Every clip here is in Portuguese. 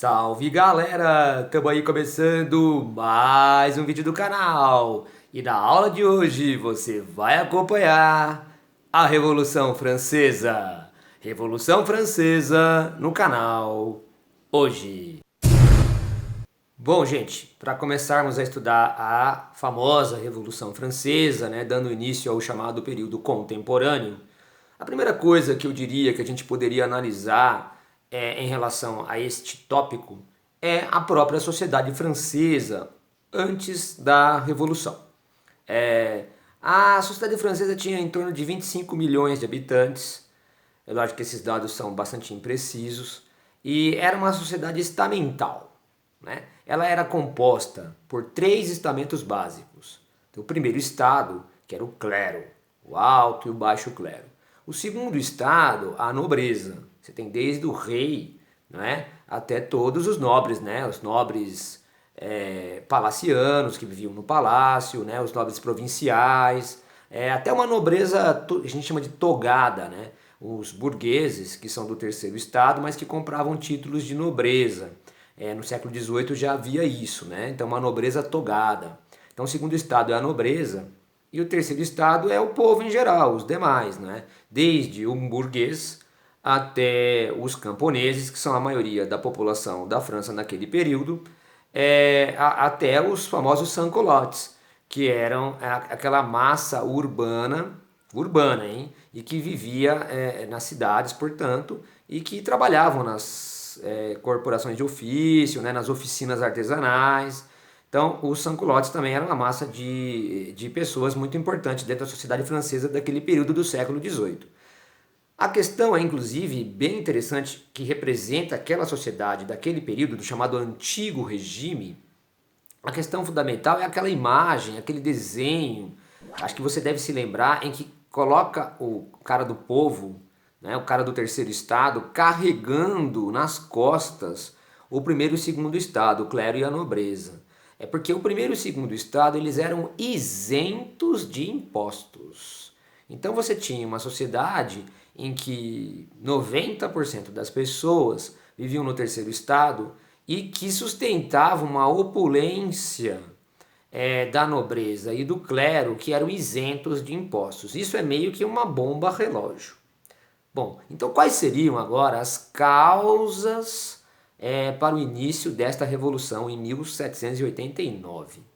Salve galera! Estamos aí começando mais um vídeo do canal. E na aula de hoje você vai acompanhar a Revolução Francesa. Revolução Francesa no canal hoje. Bom, gente, para começarmos a estudar a famosa Revolução Francesa, né, dando início ao chamado período contemporâneo, a primeira coisa que eu diria que a gente poderia analisar em relação a este tópico é a própria sociedade francesa antes da Revolução. É, a sociedade francesa tinha em torno de 25 milhões de habitantes. É lógico que esses dados são bastante imprecisos. E era uma sociedade estamental, né? Ela era composta por três estamentos básicos. Então, o primeiro estado, que era o clero, o alto e o baixo clero. O segundo estado, a nobreza. Você tem desde o rei, né, até todos os nobres, né, os nobres palacianos que viviam no palácio, né, os nobres provinciais, até uma nobreza, a gente chama de togada, né, os burgueses, que são do terceiro estado, mas que compravam títulos de nobreza. No século XVIII já havia isso, né? Então uma nobreza togada. Então o segundo estado é a nobreza e o terceiro estado é o povo em geral, os demais, né? Desde um burguês até os camponeses, que são a maioria da população da França naquele período, até os famosos sans-culottes, que eram aquela massa urbana, hein? E que vivia nas cidades, portanto, e que trabalhavam nas corporações de ofício, né, nas oficinas artesanais. Então, os sans-culottes também eram uma massa de pessoas muito importantes dentro da sociedade francesa daquele período do século XVIII. A questão é, inclusive, bem interessante, que representa aquela sociedade daquele período, do chamado Antigo Regime. A questão fundamental é aquela imagem, aquele desenho, acho que você deve se lembrar, em que coloca o cara do povo, né, o cara do terceiro estado, carregando nas costas o primeiro e o segundo estado, o clero e a nobreza. É porque o primeiro e o segundo estado eles eram isentos de impostos. Então você tinha uma sociedade em que 90% das pessoas viviam no terceiro estado e que sustentavam uma opulência da nobreza e do clero que eram isentos de impostos. Isso é meio que uma bomba relógio. Bom, então quais seriam agora as causas para o início desta revolução em 1789?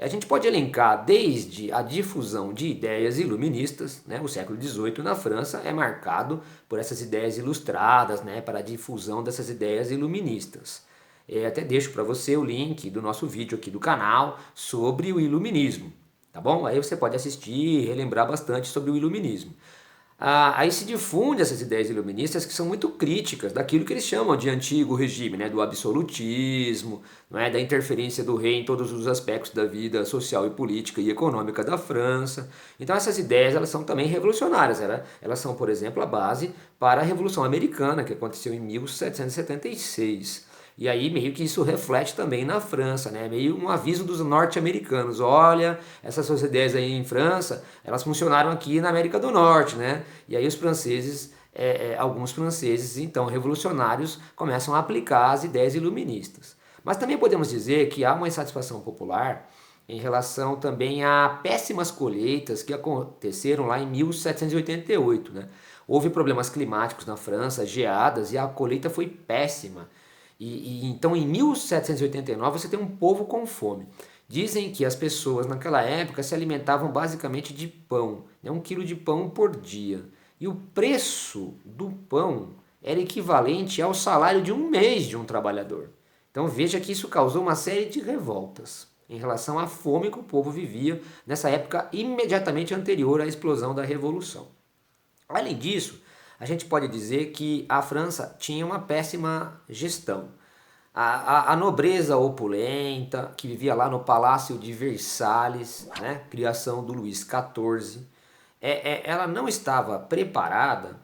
A gente pode elencar desde a difusão de ideias iluministas, né? O século XVIII na França é marcado por essas ideias ilustradas, né? Para a difusão dessas ideias iluministas. Até deixo para você o link do nosso vídeo aqui do canal sobre o iluminismo, tá bom? Aí você pode assistir e relembrar bastante sobre o iluminismo. Aí se difunde essas ideias iluministas que são muito críticas daquilo que eles chamam de antigo regime, né, do absolutismo, não é, da interferência do rei em todos os aspectos da vida social e política e econômica da França. Então essas ideias elas são também revolucionárias, elas são, por exemplo, a base para a Revolução Americana, que aconteceu em 1776. E aí meio que isso reflete também na França, né? Meio um aviso dos norte-americanos. Olha, essas suas ideias aí em França, elas funcionaram aqui na América do Norte, né? E aí os franceses, alguns franceses, então revolucionários, começam a aplicar as ideias iluministas. Mas também podemos dizer que há uma insatisfação popular em relação também a péssimas colheitas que aconteceram lá em 1788, né? Houve problemas climáticos na França, geadas, e a colheita foi péssima. Então em 1789 você tem um povo com fome. Dizem que as pessoas naquela época se alimentavam basicamente de pão, né? 1 quilo de pão por dia. E o preço do pão era equivalente ao salário de um mês de um trabalhador. Então veja que isso causou uma série de revoltas em relação à fome que o povo vivia nessa época imediatamente anterior à explosão da Revolução. Além disso, a gente pode dizer que a França tinha uma péssima gestão. A nobreza opulenta, que vivia lá no Palácio de Versalhes, né, criação do Luís XIV, ela não estava preparada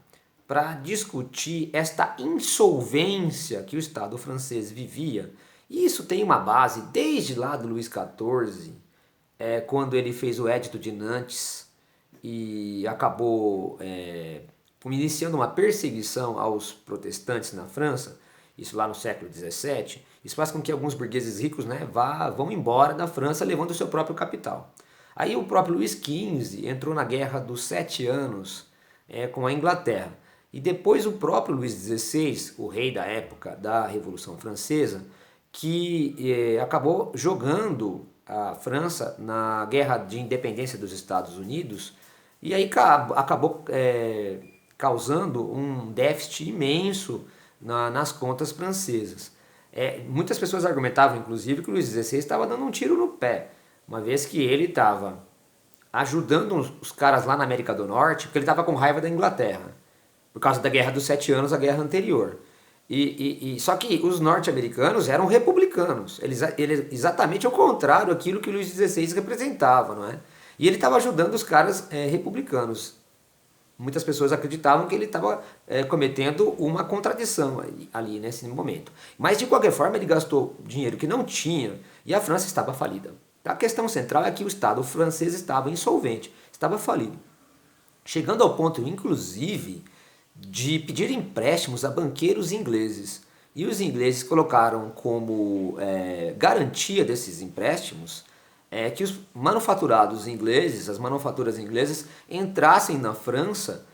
para discutir esta insolvência que o Estado francês vivia. E isso tem uma base desde lá do Luís XIV, quando ele fez o Edito de Nantes e acabou iniciando uma perseguição aos protestantes na França. isso lá no século XVII, isso faz com que alguns burgueses ricos, né, vão embora da França levando o seu próprio capital. Aí o próprio Luís XV entrou na Guerra dos Sete Anos com a Inglaterra. E depois o próprio Luís XVI, o rei da época da Revolução Francesa, que acabou jogando a França na Guerra de Independência dos Estados Unidos e aí acabou causando um déficit imenso nas contas francesas. Muitas pessoas argumentavam, inclusive, que o Luís XVI estava dando um tiro no pé, uma vez que ele estava ajudando os caras lá na América do Norte, porque ele estava com raiva da Inglaterra, por causa da Guerra dos Sete Anos, a guerra anterior. Só que os norte-americanos eram republicanos, eles exatamente ao contrário daquilo que o Luís XVI representava, não é? E ele estava ajudando os caras republicanos. Muitas pessoas acreditavam que ele estava cometendo uma contradição ali nesse momento. Mas de qualquer forma ele gastou dinheiro que não tinha e a França estava falida. A questão central é que o Estado francês estava insolvente, estava falido. Chegando ao ponto, inclusive, de pedir empréstimos a banqueiros ingleses. E os ingleses colocaram como garantia desses empréstimos que os manufaturados ingleses, as manufaturas inglesas, entrassem na França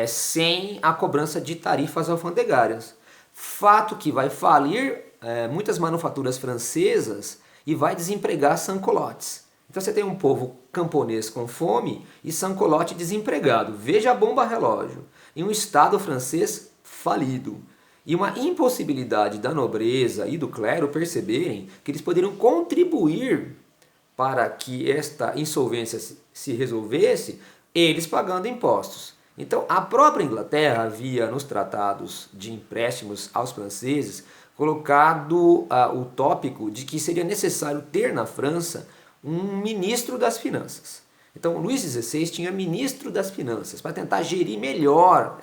sem a cobrança de tarifas alfandegárias. Fato que vai falir muitas manufaturas francesas e vai desempregar sans-culottes. Então você tem um povo camponês com fome e sans-culotte desempregado. Veja a bomba relógio. E um Estado francês falido. E uma impossibilidade da nobreza e do clero perceberem que eles poderiam contribuir para que esta insolvência se resolvesse, eles pagando impostos. Então a própria Inglaterra havia nos tratados de empréstimos aos franceses colocado o tópico de que seria necessário ter na França um ministro das finanças. Então Luís XVI tinha ministro das finanças para tentar gerir melhor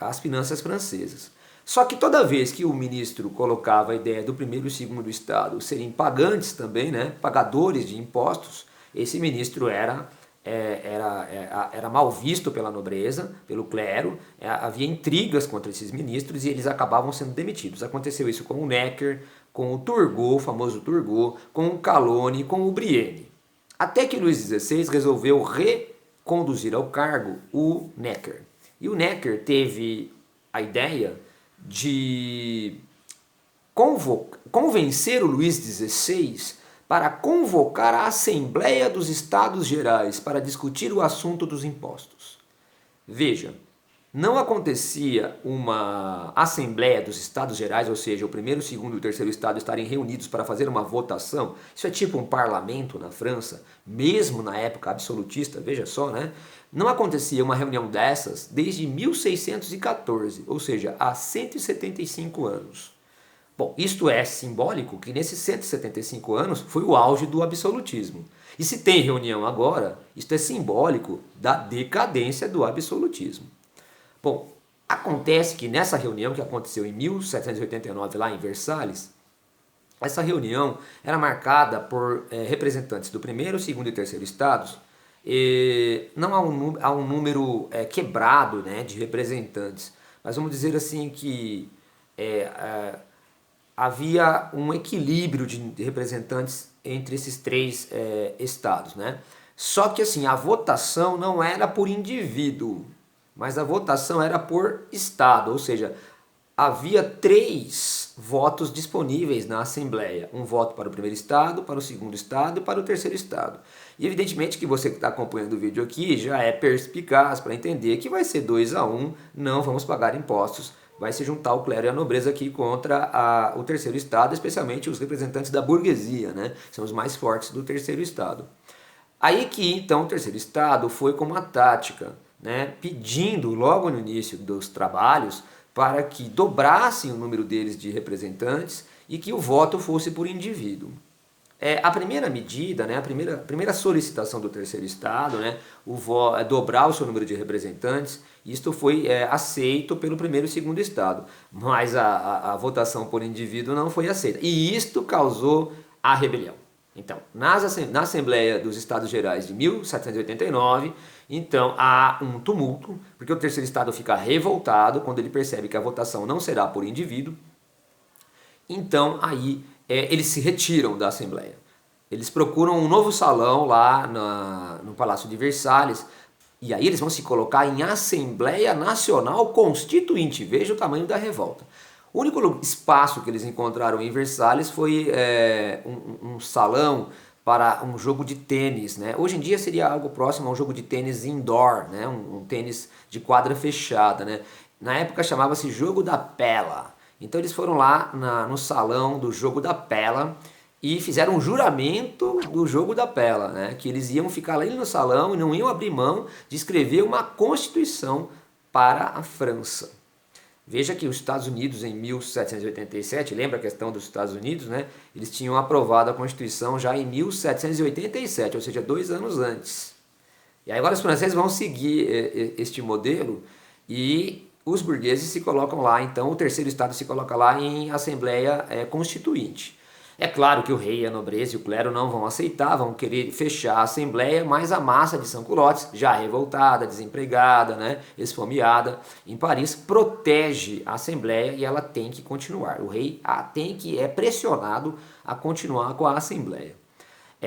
as finanças francesas. Só que toda vez que o ministro colocava a ideia do primeiro e segundo estado serem pagantes também, né, pagadores de impostos, esse ministro era mal visto pela nobreza, pelo clero, havia intrigas contra esses ministros e eles acabavam sendo demitidos. Aconteceu isso com o Necker, com o Turgot, o famoso Turgot, com o Calonne, com o Brienne. Até que Luís XVI resolveu reconduzir ao cargo o Necker. E o Necker teve a ideia de convencer o Luís XVI para convocar a Assembleia dos Estados Gerais para discutir o assunto dos impostos. Veja, não acontecia uma Assembleia dos Estados Gerais, ou seja, o primeiro, o segundo e o terceiro estado estarem reunidos para fazer uma votação. Isso é tipo um parlamento na França, mesmo na época absolutista, veja só, né? Não acontecia uma reunião dessas desde 1614, ou seja, há 175 anos. Bom, isto é simbólico que nesses 175 anos foi o auge do absolutismo. E se tem reunião agora, isto é simbólico da decadência do absolutismo. Bom, acontece que nessa reunião que aconteceu em 1789 lá em Versalhes, essa reunião era marcada por representantes do primeiro, segundo e terceiro estados, não há um número quebrado, né, de representantes, mas vamos dizer assim que havia um equilíbrio de representantes entre esses três estados, né? Só que assim, a votação não era por indivíduo, mas a votação era por estado, ou seja, havia 3 votos disponíveis na Assembleia. Um voto para o primeiro estado, para o segundo estado e para o terceiro estado. E evidentemente que você que está acompanhando o vídeo aqui já é perspicaz para entender que vai ser 2-1, não vamos pagar impostos, vai se juntar o clero e a nobreza aqui contra o terceiro estado, especialmente os representantes da burguesia, né? São os mais fortes do terceiro estado. Aí que então o terceiro estado foi com uma tática, né, pedindo logo no início dos trabalhos para que dobrassem o número deles de representantes e que o voto fosse por indivíduo. A primeira medida, né, a primeira solicitação do terceiro estado, né, dobrar o seu número de representantes, isto foi aceito pelo primeiro e segundo estado, mas a votação por indivíduo não foi aceita. E isto causou a rebelião. Então, na Assembleia dos Estados Gerais de 1789, então há um tumulto, porque o terceiro estado fica revoltado quando ele percebe que a votação não será por indivíduo, Então aí eles se retiram da Assembleia. Eles procuram um novo salão lá no Palácio de Versalhes, e aí eles vão se colocar em Assembleia Nacional Constituinte. Veja o tamanho da revolta. O único espaço que eles encontraram em Versalhes foi um salão para um jogo de tênis, né? Hoje em dia seria algo próximo a um jogo de tênis indoor, né? Um tênis de quadra fechada, né? Na época chamava-se Jogo da Pela. Então eles foram lá no salão do Jogo da Pela e fizeram um juramento do Jogo da Pela, né? Que eles iam ficar ali no salão e não iam abrir mão de escrever uma constituição para a França. Veja que os Estados Unidos em 1787, lembra a questão dos Estados Unidos, né? Eles tinham aprovado a Constituição já em 1787, ou seja, 2 anos antes. E aí agora os franceses vão seguir este modelo e os burgueses se colocam lá, então o terceiro estado se coloca lá em Assembleia Constituinte. É claro que o rei, a nobreza e o clero não vão aceitar, vão querer fechar a Assembleia, mas a massa de sans-culottes, já revoltada, desempregada, né, esfomeada, em Paris, protege a Assembleia e ela tem que continuar. O rei é pressionado a continuar com a Assembleia.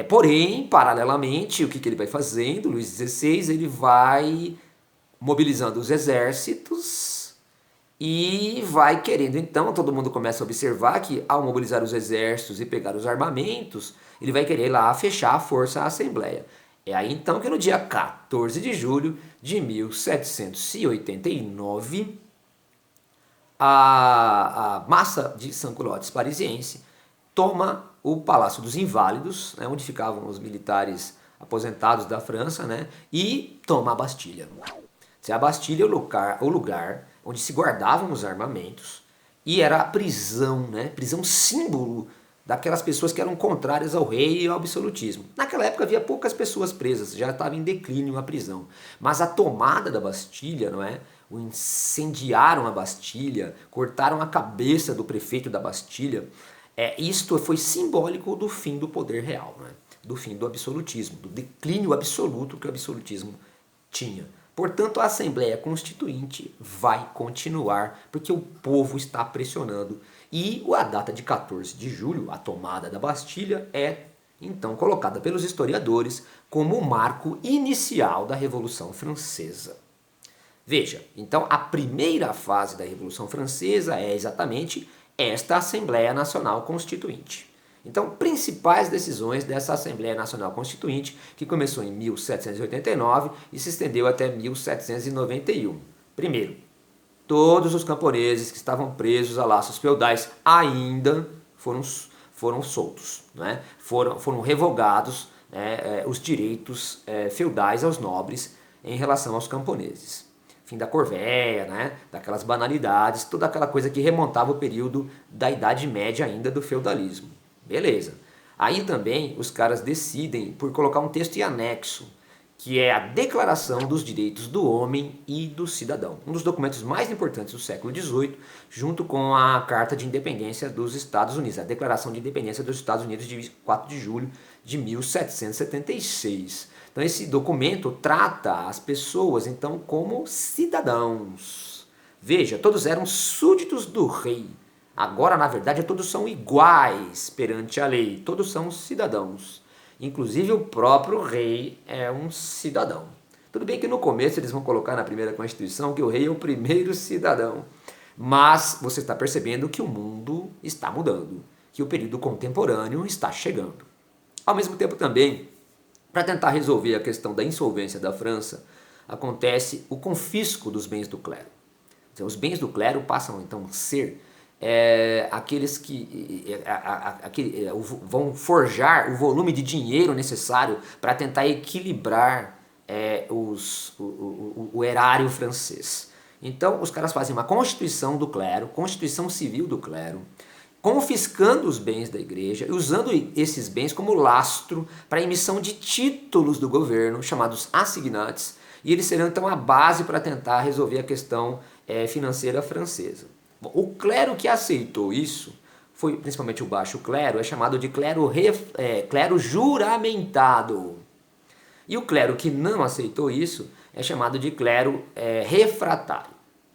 Porém, paralelamente, o que ele vai fazendo? Luís XVI ele vai mobilizando os exércitos e vai querendo, então, todo mundo começa a observar que ao mobilizar os exércitos e pegar os armamentos, ele vai querer lá fechar a força à Assembleia. É aí então que no dia 14 de julho de 1789, a massa de sans-culottes parisiense toma o Palácio dos Inválidos, né, onde ficavam os militares aposentados da França, né, e toma a Bastilha. A Bastilha é o lugar onde se guardavam os armamentos e era a prisão, né? Prisão símbolo daquelas pessoas que eram contrárias ao rei e ao absolutismo. Naquela época havia poucas pessoas presas, já estava em declínio a prisão. Mas a tomada da Bastilha, não é? O incendiaram a Bastilha, cortaram a cabeça do prefeito da Bastilha. Isto foi simbólico do fim do poder real, né? Do fim do absolutismo, do declínio absoluto que o absolutismo tinha. Portanto, a Assembleia Constituinte vai continuar, porque o povo está pressionando. E a data de 14 de julho, a tomada da Bastilha, é então colocada pelos historiadores como o marco inicial da Revolução Francesa. Veja, então a primeira fase da Revolução Francesa é exatamente esta Assembleia Nacional Constituinte. Então, principais decisões dessa Assembleia Nacional Constituinte, que começou em 1789 e se estendeu até 1791. Primeiro, todos os camponeses que estavam presos a laços feudais ainda foram soltos, né? Foram revogados os direitos feudais aos nobres em relação aos camponeses. Fim da corvéia, né? Daquelas banalidades, toda aquela coisa que remontava o período da Idade Média ainda do feudalismo. Beleza. Aí também os caras decidem por colocar um texto em anexo, que é a Declaração dos Direitos do Homem e do Cidadão. Um dos documentos mais importantes do século XVIII, junto com a Carta de Independência dos Estados Unidos, a Declaração de Independência dos Estados Unidos de 4 de julho de 1776. Então esse documento trata as pessoas então como cidadãos. Veja, todos eram súditos do rei. Agora, na verdade, todos são iguais perante a lei, todos são cidadãos. Inclusive o próprio rei é um cidadão. Tudo bem que no começo eles vão colocar na primeira Constituição que o rei é o primeiro cidadão. Mas você está percebendo que o mundo está mudando, que o período contemporâneo está chegando. Ao mesmo tempo também, para tentar resolver a questão da insolvência da França, acontece o confisco dos bens do clero. Então, os bens do clero passam então a ser aqueles que vão forjar o volume de dinheiro necessário para tentar equilibrar o erário francês. Então os caras fazem uma constituição do clero, constituição civil do clero, confiscando os bens da igreja e usando esses bens como lastro para a emissão de títulos do governo, chamados assignats, e eles serão então a base para tentar resolver a questão financeira francesa. O clero que aceitou isso, foi principalmente o baixo clero, é chamado de clero juramentado. E o clero que não aceitou isso é chamado de clero refratário.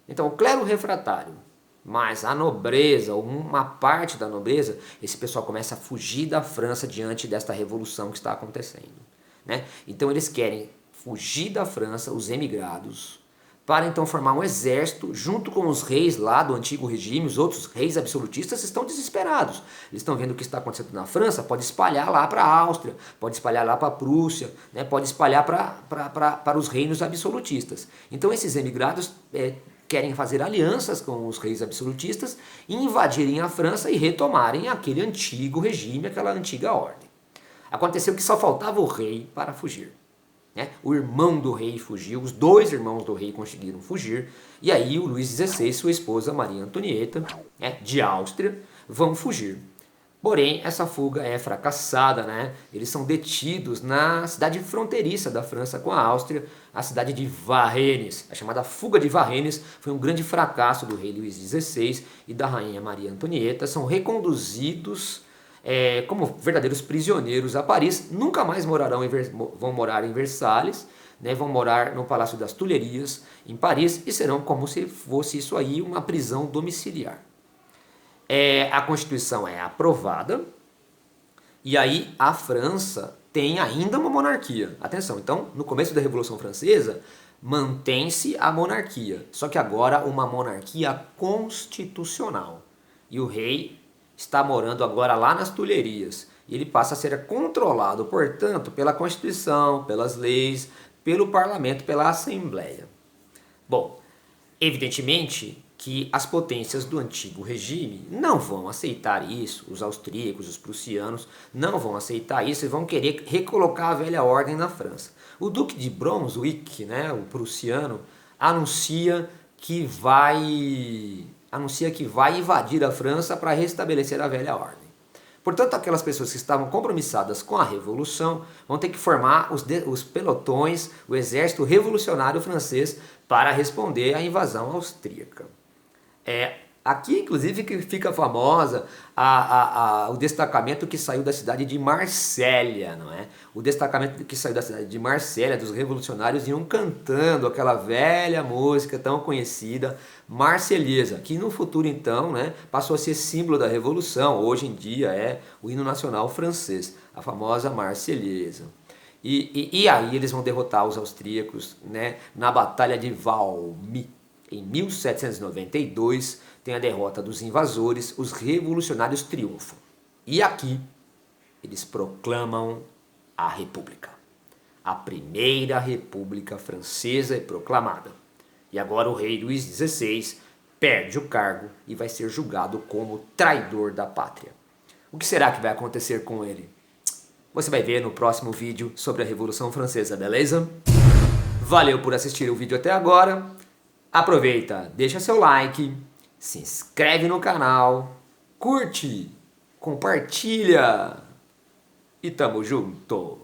Então o clero refratário Mas a nobreza, ou uma parte da nobreza, esse pessoal começa a fugir da França diante desta revolução que está acontecendo, né? Então eles querem fugir da França, os emigrados, para então formar um exército junto com os reis lá do antigo regime. Os outros reis absolutistas estão desesperados. Eles estão vendo o que está acontecendo na França, pode espalhar lá para a Áustria, pode espalhar lá para a Prússia, né? Pode espalhar para os reinos absolutistas. Então esses emigrados querem fazer alianças com os reis absolutistas, invadirem a França e retomarem aquele antigo regime, aquela antiga ordem. Aconteceu que só faltava o rei para fugir, né? O irmão do rei fugiu, os dois irmãos do rei conseguiram fugir, e aí o Luís XVI e sua esposa Maria Antonieta, né, de Áustria, vão fugir. Porém, essa fuga é fracassada, né? Eles são detidos na cidade fronteiriça da França com a Áustria, a cidade de Varennes. A chamada fuga de Varennes foi um grande fracasso do rei Luís XVI e da rainha Maria Antonieta. São reconduzidos como verdadeiros prisioneiros a Paris. Nunca mais vão morar em Versalhes, né? Vão morar no Palácio das Tulherias, em Paris, e serão como se fosse isso aí uma prisão domiciliar. A Constituição é aprovada e aí a França tem ainda uma monarquia. Atenção, então no começo da Revolução Francesa mantém-se a monarquia, só que agora uma monarquia constitucional. E o rei está morando agora lá nas Tulherias. E ele passa a ser controlado, portanto, pela Constituição, pelas leis, pelo parlamento, pela Assembleia. Bom, evidentemente que as potências do antigo regime não vão aceitar isso, os austríacos, os prussianos não vão aceitar isso e vão querer recolocar a velha ordem na França. O Duque de Brunswick, né, o prussiano, anuncia que vai invadir a França para restabelecer a velha ordem. Portanto, aquelas pessoas que estavam compromissadas com a Revolução vão ter que formar os pelotões, o exército revolucionário francês, para responder à invasão austríaca. Aqui, inclusive, que fica famosa o destacamento que saiu da cidade de Marsella, não é? O destacamento que saiu da cidade de Marsella, dos revolucionários, iam cantando aquela velha música tão conhecida, Marselhesa, que no futuro, então, né, passou a ser símbolo da Revolução. Hoje em dia é o hino nacional francês, a famosa Marselhesa. E aí eles vão derrotar os austríacos, né, na Batalha de Valmy. Em 1792, tem a derrota dos invasores, os revolucionários triunfam. E aqui, eles proclamam a República. A primeira República Francesa é proclamada. E agora o rei Luís XVI perde o cargo e vai ser julgado como traidor da pátria. O que será que vai acontecer com ele? Você vai ver no próximo vídeo sobre a Revolução Francesa, beleza? Valeu por assistir o vídeo até agora. Aproveita, deixa seu like, se inscreve no canal, curte, compartilha e tamo junto!